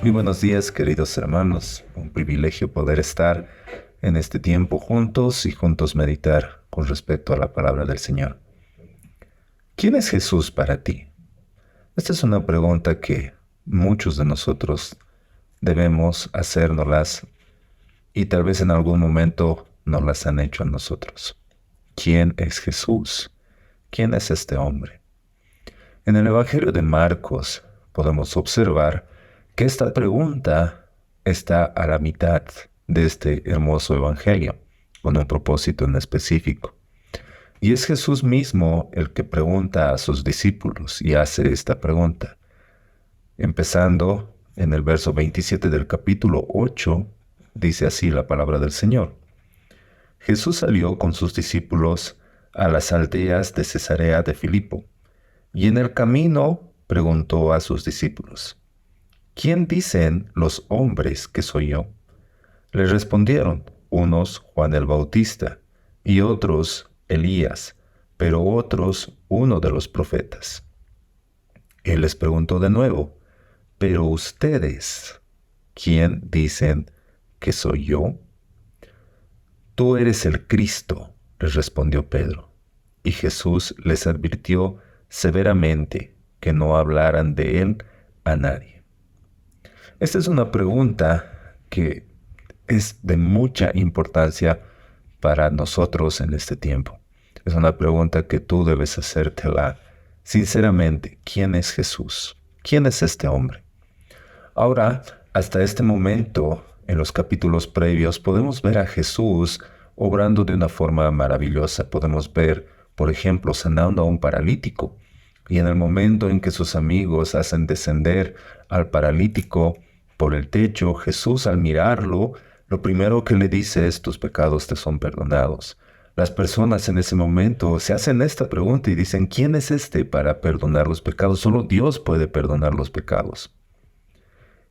Muy buenos días, queridos hermanos. Un privilegio poder estar en este tiempo juntos y juntos meditar con respecto a la palabra del Señor. ¿Quién es Jesús para ti? Esta es una pregunta que muchos de nosotros debemos hacérnoslas y tal vez en algún momento nos las han hecho a nosotros. ¿Quién es Jesús? ¿Quién es este hombre? En el Evangelio de Marcos podemos observar que esta pregunta está a la mitad de este hermoso Evangelio, con un propósito en específico. Y es Jesús mismo el que pregunta a sus discípulos y hace esta pregunta. Empezando en el verso 27 del capítulo 8, dice así la palabra del Señor. Jesús salió con sus discípulos a las aldeas de Cesarea de Filipo, y en el camino preguntó a sus discípulos, ¿quién dicen los hombres que soy yo? Le respondieron, unos Juan el Bautista, y otros Elías, pero otros uno de los profetas. Él les preguntó de nuevo, ¿pero ustedes quién dicen que soy yo? Tú eres el Cristo, les respondió Pedro. Y Jesús les advirtió severamente que no hablaran de él a nadie. Esta es una pregunta que es de mucha importancia para nosotros en este tiempo. Es una pregunta que tú debes hacértela sinceramente. ¿Quién es Jesús? ¿Quién es este hombre? Ahora, hasta este momento, en los capítulos previos, podemos ver a Jesús obrando de una forma maravillosa. Podemos ver, por ejemplo, sanando a un paralítico. Y en el momento en que sus amigos hacen descender al paralítico por el techo, Jesús al mirarlo, lo primero que le dice es, tus pecados te son perdonados. Las personas en ese momento se hacen esta pregunta y dicen, ¿quién es este para perdonar los pecados? Solo Dios puede perdonar los pecados.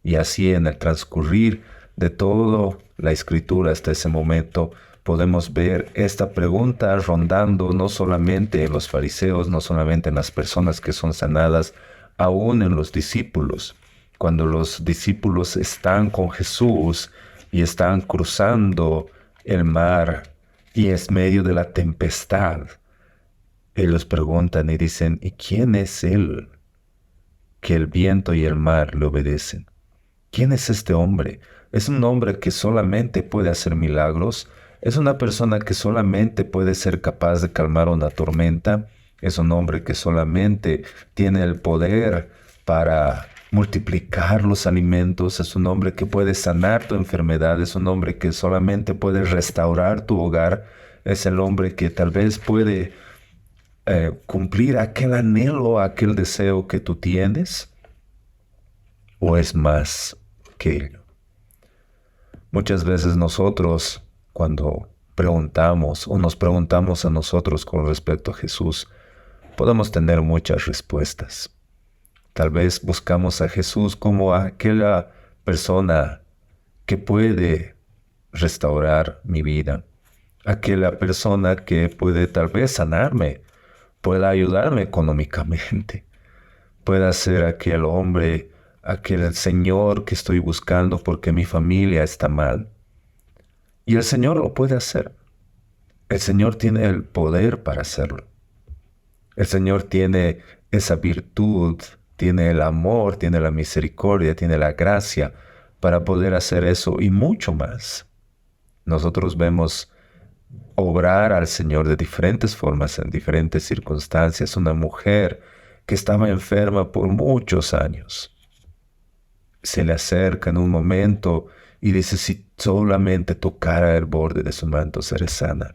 Y así en el transcurrir de toda la escritura hasta ese momento, podemos ver esta pregunta rondando no solamente en los fariseos, no solamente en las personas que son sanadas, aún en los discípulos. Cuando los discípulos están con Jesús y están cruzando el mar y es medio de la tempestad, ellos preguntan y dicen, ¿y quién es Él que el viento y el mar le obedecen? ¿Quién es este hombre? ¿Es un hombre que solamente puede hacer milagros? ¿Es una persona que solamente puede ser capaz de calmar una tormenta? ¿Es un hombre que solamente tiene el poder para multiplicar los alimentos? ¿Es un hombre que puede sanar tu enfermedad? ¿Es un hombre que solamente puede restaurar tu hogar? ¿Es el hombre que tal vez puede cumplir aquel anhelo, aquel deseo que tú tienes? ¿O es más que ello? Muchas veces nosotros, cuando preguntamos o nos preguntamos a nosotros con respecto a Jesús, podemos tener muchas respuestas. Tal vez buscamos a Jesús como aquella persona que puede restaurar mi vida, aquella persona que puede tal vez sanarme, pueda ayudarme económicamente, pueda ser aquel hombre, aquel Señor que estoy buscando porque mi familia está mal. Y el Señor lo puede hacer. El Señor tiene el poder para hacerlo. El Señor tiene esa virtud, tiene el amor, tiene la misericordia, tiene la gracia para poder hacer eso y mucho más. Nosotros vemos obrar al Señor de diferentes formas, en diferentes circunstancias. Una mujer que estaba enferma por muchos años se le acerca en un momento y dice, si solamente tocara el borde de su manto, seré sana.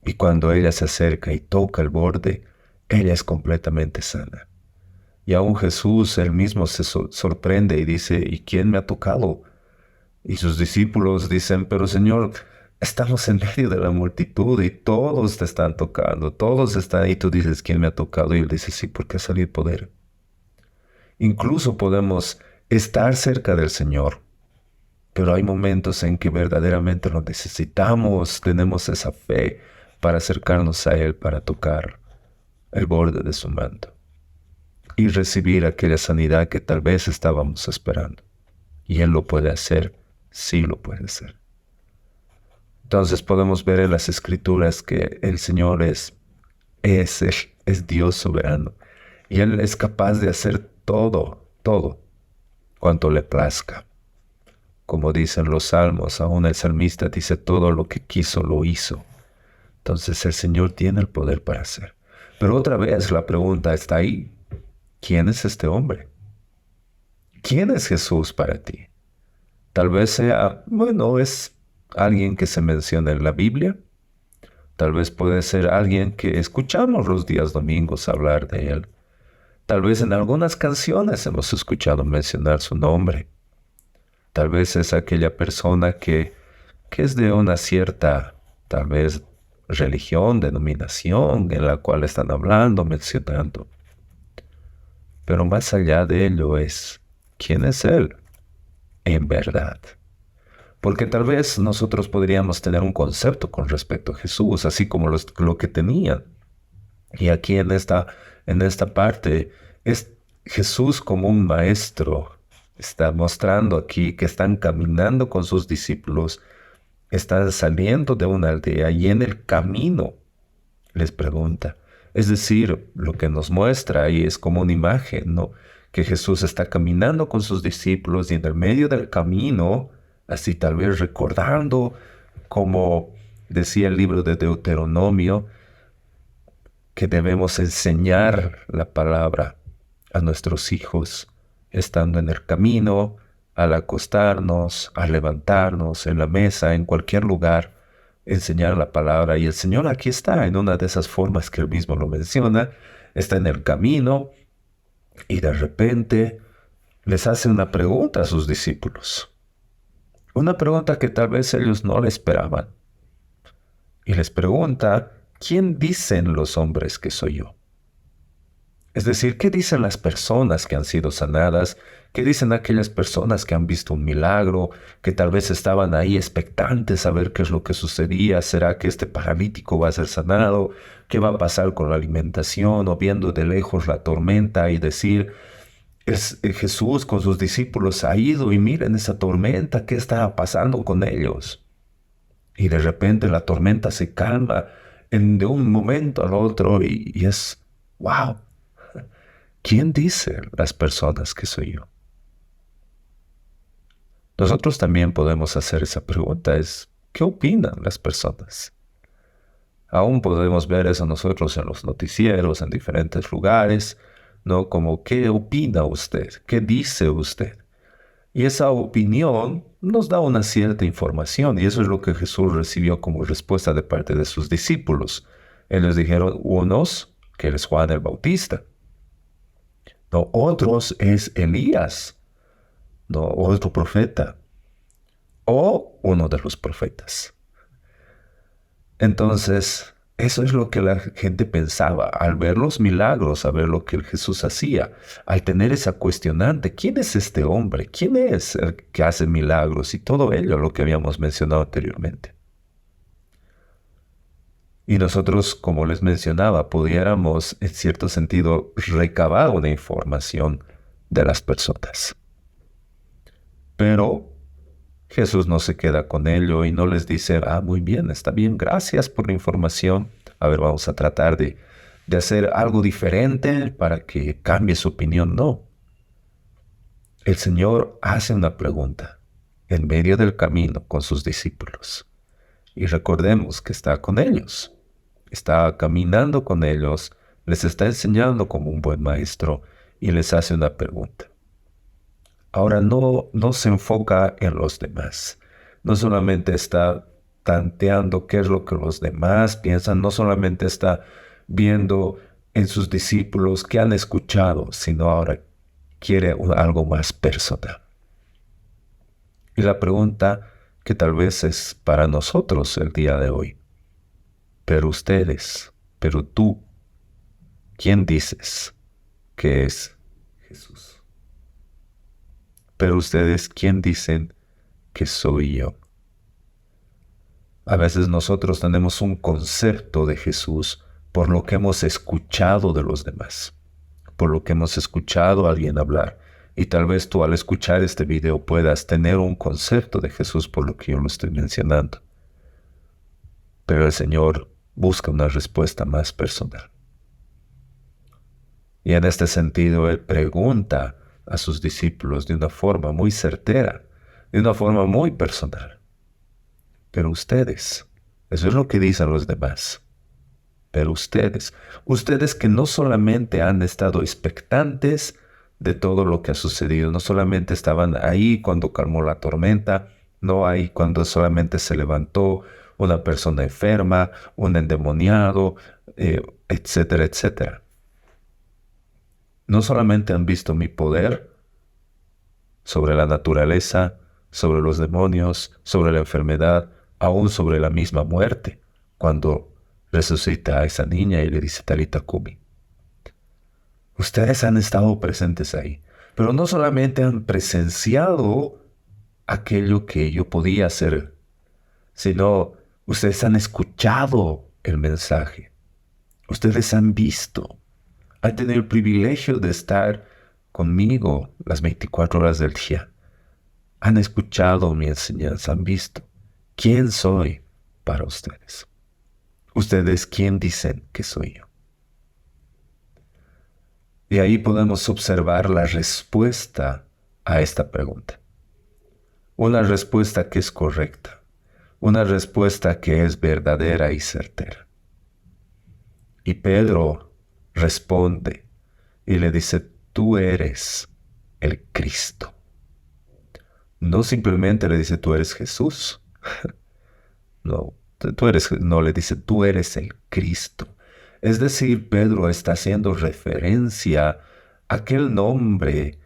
Y cuando ella se acerca y toca el borde, ella es completamente sana. Y aún Jesús, él mismo se sorprende y dice, ¿y quién me ha tocado? Y sus discípulos dicen, pero Señor, estamos en medio de la multitud y todos te están tocando, todos están ahí. Tú dices, ¿quién me ha tocado? Y él dice, sí, porque ha salido poder. Incluso podemos estar cerca del Señor, pero hay momentos en que verdaderamente lo necesitamos, tenemos esa fe para acercarnos a Él, para tocar el borde de su manto y recibir aquella sanidad que tal vez estábamos esperando. y Él lo puede hacer, sí lo puede hacer. Entonces podemos ver en las Escrituras que el Señor es Dios soberano. Y Él es capaz de hacer todo cuanto le plazca. Como dicen los salmos, aún el salmista dice todo lo que quiso lo hizo. Entonces el Señor tiene el poder para hacer. Pero otra vez la pregunta está ahí. ¿Quién es este hombre? ¿Quién es Jesús para ti? Tal vez sea, bueno, es alguien que se menciona en la Biblia. Tal vez puede ser alguien que escuchamos los días domingos hablar de él. Tal vez en algunas canciones hemos escuchado mencionar su nombre. Tal vez es aquella persona que es de una cierta, tal vez, religión, denominación en la cual están hablando, mencionando. Pero más allá de ello es, ¿quién es Él en verdad? Porque tal vez nosotros podríamos tener un concepto con respecto a Jesús, así como lo que tenían. Y aquí en esta parte es Jesús como un maestro. Está mostrando aquí que están caminando con sus discípulos, están saliendo de una aldea y en el camino les pregunta. Es decir, lo que nos muestra ahí es como una imagen, ¿no? Que Jesús está caminando con sus discípulos y en el medio del camino, así tal vez recordando, como decía el libro de Deuteronomio, que debemos enseñar la palabra a nuestros hijos, estando en el camino, al acostarnos, al levantarnos, en la mesa, en cualquier lugar, enseñar la palabra. Y el Señor aquí está, en una de esas formas que Él mismo lo menciona, está en el camino y de repente les hace una pregunta a sus discípulos. Una pregunta que tal vez ellos no le esperaban. Y les pregunta, ¿quién dicen los hombres que soy yo? Es decir, ¿qué dicen las personas que han sido sanadas? ¿Qué dicen aquellas personas que han visto un milagro, que tal vez estaban ahí expectantes a ver qué es lo que sucedía? ¿Será que este paralítico va a ser sanado? ¿Qué va a pasar con la alimentación? O viendo de lejos la tormenta y decir, Jesús con sus discípulos ha ido y miren esa tormenta, ¿qué está pasando con ellos? Y de repente la tormenta se calma de un momento al otro y es, wow. ¿Quién dice las personas que soy yo? Nosotros también podemos hacer esa pregunta, ¿qué opinan las personas? Aún podemos ver eso nosotros en los noticieros, en diferentes lugares, ¿no? Como, ¿qué opina usted? ¿Qué dice usted? Y esa opinión nos da una cierta información, y eso es lo que Jesús recibió como respuesta de parte de sus discípulos. Ellos dijeron, unos, que eres Juan el Bautista. No, otros es Elías, no, otro profeta, o uno de los profetas. Entonces, eso es lo que la gente pensaba al ver los milagros, al ver lo que Jesús hacía, al tener esa cuestionante, ¿quién es este hombre? ¿Quién es el que hace milagros? Y todo ello, lo que habíamos mencionado anteriormente. Y nosotros, como les mencionaba, pudiéramos, en cierto sentido, recabar una información de las personas. Pero Jesús no se queda con ello y no les dice, muy bien, está bien, gracias por la información. A ver, vamos a tratar de hacer algo diferente para que cambie su opinión. No. El Señor hace una pregunta en medio del camino con sus discípulos. Y recordemos que está con ellos. Está caminando con ellos, les está enseñando como un buen maestro y les hace una pregunta. Ahora no se enfoca en los demás. No solamente está tanteando qué es lo que los demás piensan, no solamente está viendo en sus discípulos qué han escuchado, sino ahora quiere algo más personal. Y la pregunta que tal vez es para nosotros el día de hoy, pero ustedes, pero tú, ¿quién dices que es Jesús? Pero ustedes, ¿quién dicen que soy yo? A veces nosotros tenemos un concepto de Jesús por lo que hemos escuchado de los demás, por lo que hemos escuchado a alguien hablar. Y tal vez tú al escuchar este video puedas tener un concepto de Jesús por lo que yo lo estoy mencionando. Pero el Señor busca una respuesta más personal. Y en este sentido, Él pregunta a sus discípulos de una forma muy certera, de una forma muy personal. Pero ustedes, eso es lo que dicen los demás. Pero ustedes que no solamente han estado expectantes de todo lo que ha sucedido, no solamente estaban ahí cuando calmó la tormenta, no ahí cuando solamente se levantó una persona enferma, un endemoniado, etcétera, etcétera. No solamente han visto mi poder sobre la naturaleza, sobre los demonios, sobre la enfermedad, aún sobre la misma muerte, cuando resucita a esa niña y le dice Talita Kumi. Ustedes han estado presentes ahí, pero no solamente han presenciado aquello que yo podía hacer, sino ustedes han escuchado el mensaje, ustedes han visto, han tenido el privilegio de estar conmigo las 24 horas del día. Han escuchado mi enseñanza, han visto quién soy para ustedes. Ustedes, ¿quién dicen que soy yo? Y ahí podemos observar la respuesta a esta pregunta. Una respuesta que es correcta. Una respuesta que es verdadera y certera. Y Pedro responde y le dice, tú eres el Cristo. No simplemente le dice, tú eres Jesús. No le dice, tú eres el Cristo. Es decir, Pedro está haciendo referencia a aquel nombre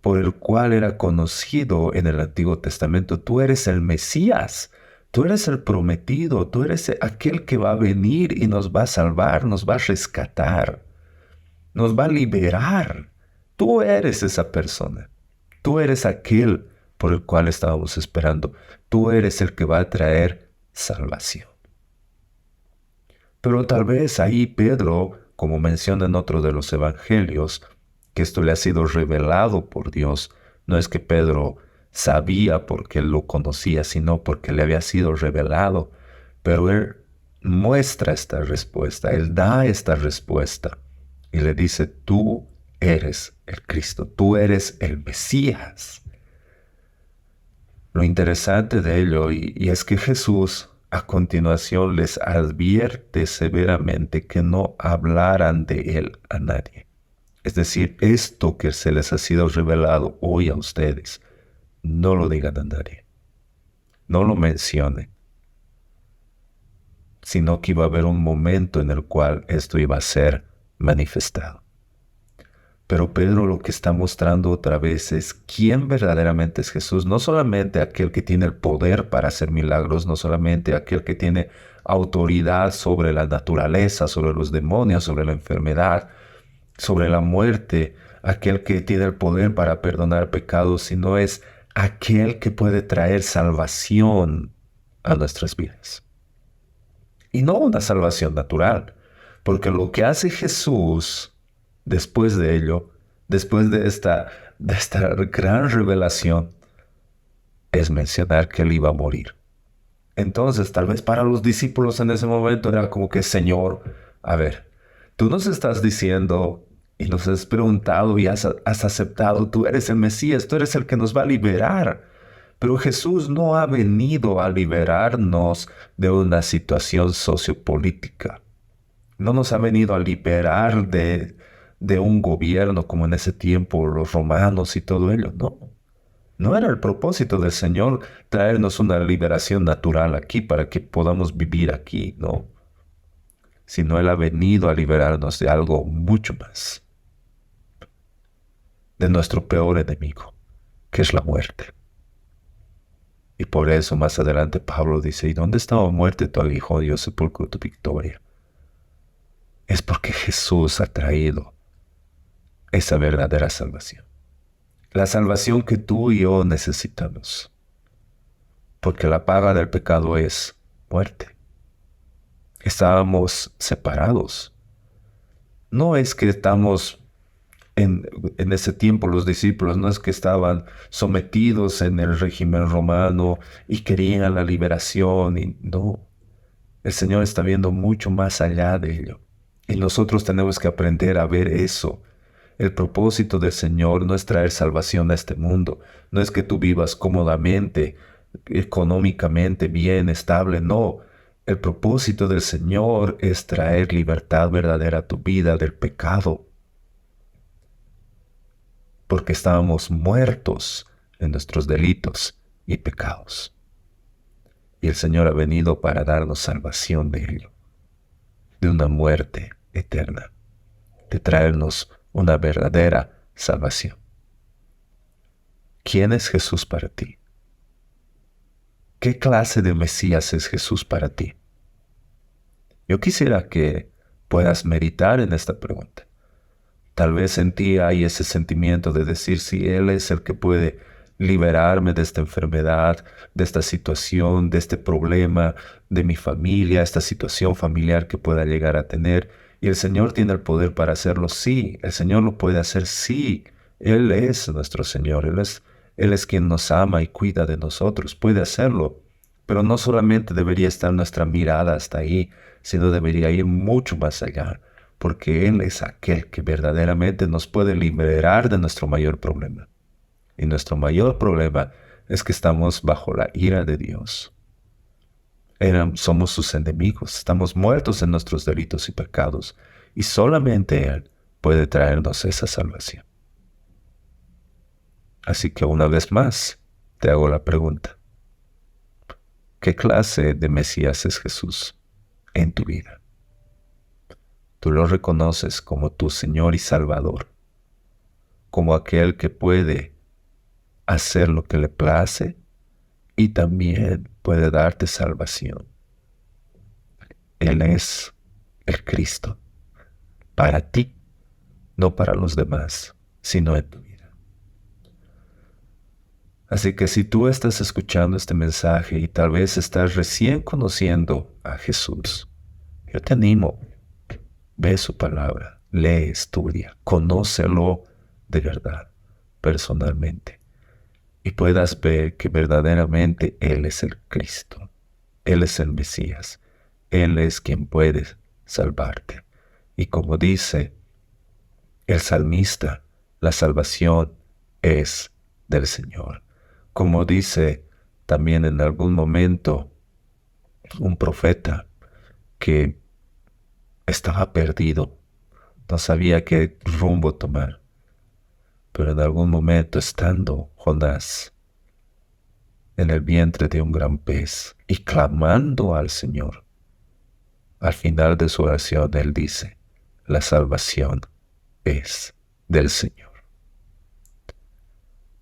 por el cual era conocido en el Antiguo Testamento. Tú eres el Mesías, tú eres el prometido, tú eres aquel que va a venir y nos va a salvar, nos va a rescatar, nos va a liberar. Tú eres esa persona. Tú eres aquel por el cual estábamos esperando. Tú eres el que va a traer salvación. Pero tal vez ahí Pedro, como menciona en otro de los evangelios, que esto le ha sido revelado por Dios, no es que Pedro sabía porque él lo conocía, sino porque le había sido revelado. Pero él muestra esta respuesta, él da esta respuesta y le dice, tú eres el Cristo, tú eres el Mesías. Lo interesante de ello y es que Jesús a continuación les advierte severamente que no hablaran de él a nadie. Es decir, esto que se les ha sido revelado hoy a ustedes, no lo digan a nadie. No lo mencionen. Sino que iba a haber un momento en el cual esto iba a ser manifestado. Pero Pedro lo que está mostrando otra vez es quién verdaderamente es Jesús. No solamente aquel que tiene el poder para hacer milagros, no solamente aquel que tiene autoridad sobre la naturaleza, sobre los demonios, sobre la enfermedad, sobre la muerte, aquel que tiene el poder para perdonar pecados, sino es aquel que puede traer salvación a nuestras vidas. Y no una salvación natural, porque lo que hace Jesús después de ello, después de esta gran revelación, es mencionar que él iba a morir. Entonces, tal vez para los discípulos en ese momento era como que, Señor, a ver, tú nos estás diciendo y nos has preguntado y has aceptado, tú eres el Mesías, tú eres el que nos va a liberar. Pero Jesús no ha venido a liberarnos de una situación sociopolítica. No nos ha venido a liberar de un gobierno como en ese tiempo los romanos y todo ello. No, no era el propósito del Señor traernos una liberación natural aquí para que podamos vivir aquí, no. Sino Él ha venido a liberarnos de algo mucho más. De nuestro peor enemigo, que es la muerte. Y por eso más adelante Pablo dice, ¿y dónde estaba muerte tu aguijón y el sepulcro tu victoria? Es porque Jesús ha traído esa verdadera salvación. La salvación que tú y yo necesitamos. Porque la paga del pecado es muerte. Estábamos separados. No es que estamos en ese tiempo los discípulos no es que estaban sometidos en el régimen romano y querían la liberación, y no, el Señor está viendo mucho más allá de ello. Y nosotros tenemos que aprender a ver eso. El propósito del Señor no es traer salvación a este mundo, no es que tú vivas cómodamente, económicamente bien, estable, no. El propósito del Señor es traer libertad verdadera a tu vida del pecado, porque estábamos muertos en nuestros delitos y pecados. Y el Señor ha venido para darnos salvación de ello, de una muerte eterna, de traernos una verdadera salvación. ¿Quién es Jesús para ti? ¿Qué clase de Mesías es Jesús para ti? Yo quisiera que puedas meditar en esta pregunta. Tal vez en ti hay ese sentimiento de decir si Él es el que puede liberarme de esta enfermedad, de esta situación, de este problema, de mi familia, esta situación familiar que pueda llegar a tener. Y el Señor tiene el poder para hacerlo, sí. El Señor lo puede hacer, sí. Él es nuestro Señor. Él es quien nos ama y cuida de nosotros. Puede hacerlo. Pero no solamente debería estar nuestra mirada hasta ahí, sino debería ir mucho más allá, porque Él es aquel que verdaderamente nos puede liberar de nuestro mayor problema. Y nuestro mayor problema es que estamos bajo la ira de Dios. Somos sus enemigos, estamos muertos en nuestros delitos y pecados, y solamente Él puede traernos esa salvación. Así que una vez más, te hago la pregunta: ¿qué clase de Mesías es Jesús en tu vida? ¿Tú lo reconoces como tu Señor y Salvador, como aquel que puede hacer lo que le place y también puede darte salvación? Él es el Cristo para ti, no para los demás, sino en tu vida. Así que si tú estás escuchando este mensaje y tal vez estás recién conociendo a Jesús, yo te animo: ve su palabra, lee, estudia, conócelo de verdad, personalmente, y puedas ver que verdaderamente Él es el Cristo, Él es el Mesías, Él es quien puede salvarte. Y como dice el salmista, la salvación es del Señor. Como dice también en algún momento un profeta que estaba perdido, no sabía qué rumbo tomar, pero en algún momento, estando Jonás en el vientre de un gran pez y clamando al Señor, al final de su oración él dice: la salvación es del Señor.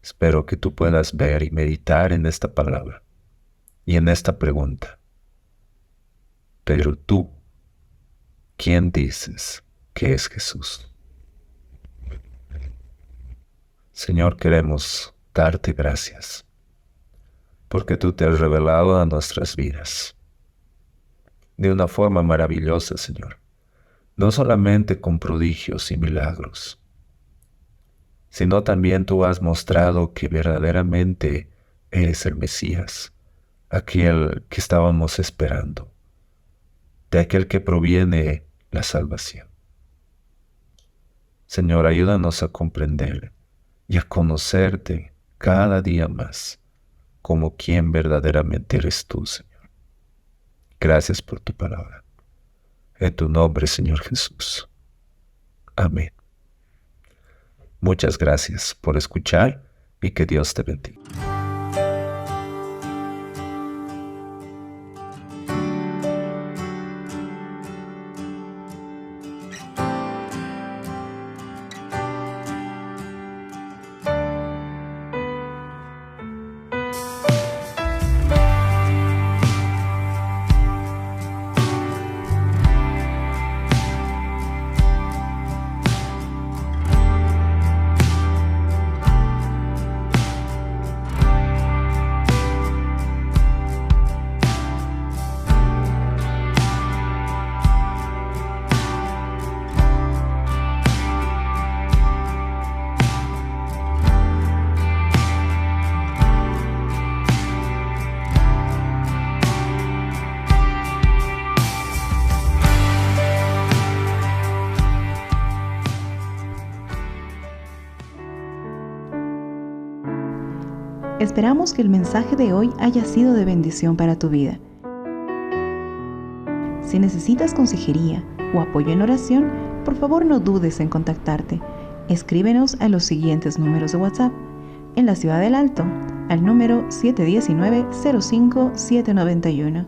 Espero que tú puedas ver y meditar en esta palabra y en esta pregunta. Pero tú, ¿quién dices que es Jesús? Señor, queremos darte gracias, porque tú te has revelado a nuestras vidas de una forma maravillosa, Señor. No solamente con prodigios y milagros, sino también tú has mostrado que verdaderamente eres el Mesías, aquel que estábamos esperando, de aquel que proviene la salvación. Señor, ayúdanos a comprender y a conocerte cada día más como quien verdaderamente eres tú, Señor. Gracias por tu palabra. En tu nombre, Señor Jesús. Amén. Muchas gracias por escuchar y que Dios te bendiga. Esperamos que el mensaje de hoy haya sido de bendición para tu vida. Si necesitas consejería o apoyo en oración, por favor no dudes en contactarte. Escríbenos a los siguientes números de WhatsApp. En la Ciudad del Alto, al número 719-05-791.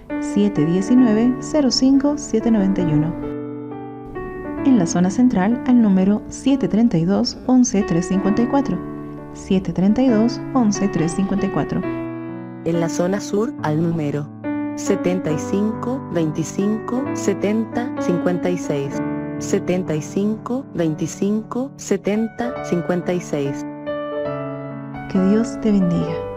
719-05-791. En la zona central, al número 732-11354. 732-11354. En la zona sur, al número 75 25 70 56. 75 25 70 56. Que Dios te bendiga.